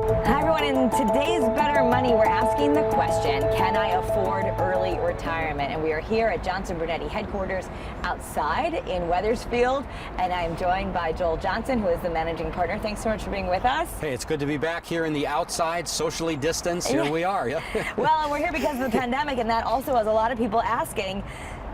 Hi everyone, in today's Better Money, we're asking the question, can I afford early retirement? And we are here at Johnson Brunetti headquarters outside in Wethersfield, and I'm joined by Joel Johnson, who is the managing partner. Thanks so much for being with us. Hey, it's good to be back here in the outside, socially distanced. Here we are, yeah. Well, and we're here because of the pandemic, and that also has a lot of people asking,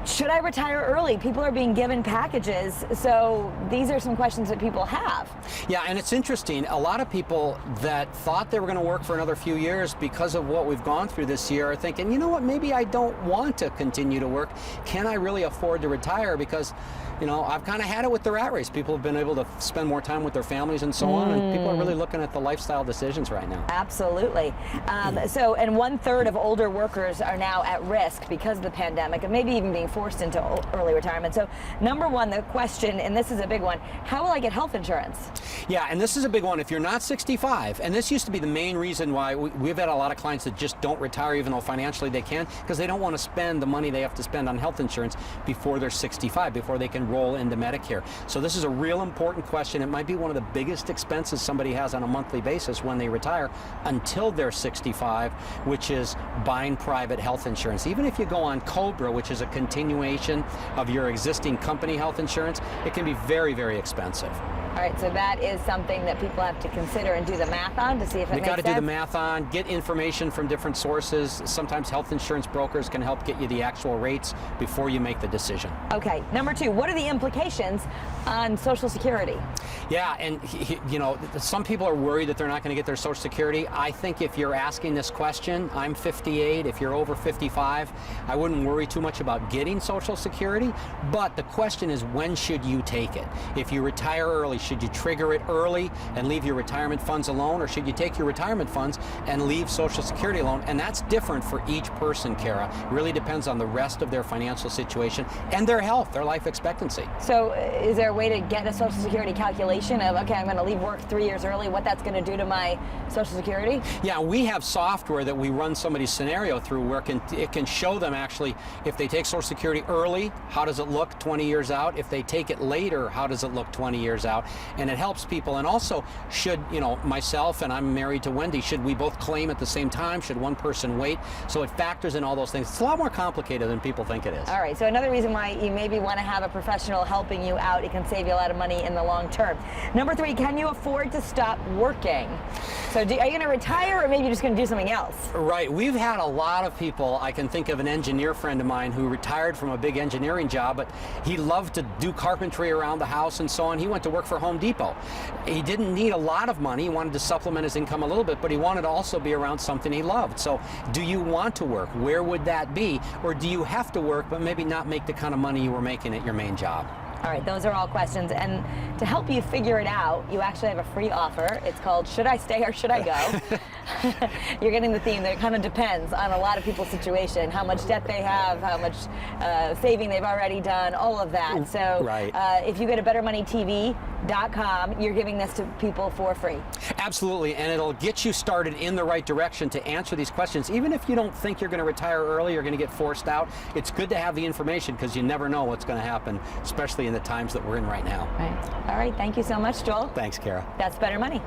should I retire early? People are being given packages, so these are some questions that people have. Yeah, and it's interesting. A lot of people that thought they were going to work for another few years because of what we've gone through this year are thinking, you know what, maybe I don't want to continue to work. Can I really afford to retire? Because, you know, I've kind of had it with the rat race. People have been able to spend more time with their families and so on, and people are really looking at the lifestyle decisions right now. Absolutely. And 1/3 of older workers are now at risk because of the pandemic, and maybe even being forced into early retirement. So number one, the question, and this is a big one, how will I get health insurance? Yeah, and this is a big one. If you're not 65, and this used to be the main reason why we've had a lot of clients that just don't retire even though financially they can, because they don't want to spend the money they have to spend on health insurance before they're 65, before they can roll into Medicare. So this is a real important question. It might be one of the biggest expenses somebody has on a monthly basis when they retire until they're 65, which is buying private health insurance. Even if you go on COBRA, which is a continuation of your existing company health insurance, it can be very, very expensive. All right, so that is something that people have to consider and do the math on to see if it makes sense. You got to do the math on, get information from different sources. Sometimes health insurance brokers can help get you the actual rates before you make the decision. Okay, number two, what are the implications on Social Security? Yeah, and you know, some people are worried that they're not going to get their Social Security. I think if you're asking this question, I'm 58, if you're over 55, I wouldn't worry too much about getting Social Security, but the question is, when should you take it? If you retire early, should you trigger it early and leave your retirement funds alone, or should you take your retirement funds and leave Social Security alone? And that's different for each person, Kara. It really depends on the rest of their financial situation and their health, their life expectancy. So is there a way to get a Social Security calculation of, okay, I'm going to leave work 3 years early, what that's going to do to my Social Security? Yeah, we have software that we run somebody's scenario through where it can show them actually if they take Social Security early, how does it look 20 years out? If they take it later, how does it look 20 years out? And it helps people. And also, should, you know, myself, and I'm married to Wendy, should we both claim at the same time? Should one person wait? So it factors in all those things. It's a lot more complicated than people think it is. All right, so another reason why you maybe want to have a professional helping you out, it can save you a lot of money in the long term. Number three, can you afford to stop working? So are you going to retire, or maybe you're just going to do something else? Right. We've had a lot of people. I can think of an engineer friend of mine who retired from a big engineering job, but he loved to do carpentry around the house and so on. He went to work for Home Depot. He didn't need a lot of money. He wanted to supplement his income a little bit, but he wanted to also be around something he loved. So do you want to work? Where would that be? Or do you have to work, but maybe not make the kind of money you were making at your main job? All right, those are all questions. And to help you figure it out, you actually have a free offer. It's called Should I Stay or Should I Go? You're getting the theme that it kind of depends on a lot of people's situation, how much debt they have, how much saving they've already done, all of that. So right. If you go to BetterMoneyTV.com, you're giving this to people for free. Absolutely, and it'll get you started in the right direction to answer these questions. Even if you don't think you're going to retire early, you're going to get forced out, it's good to have the information because you never know what's going to happen, especially in the times that we're in right now. Right. All right, thank you so much, Joel. Thanks, Kara. That's Better Money.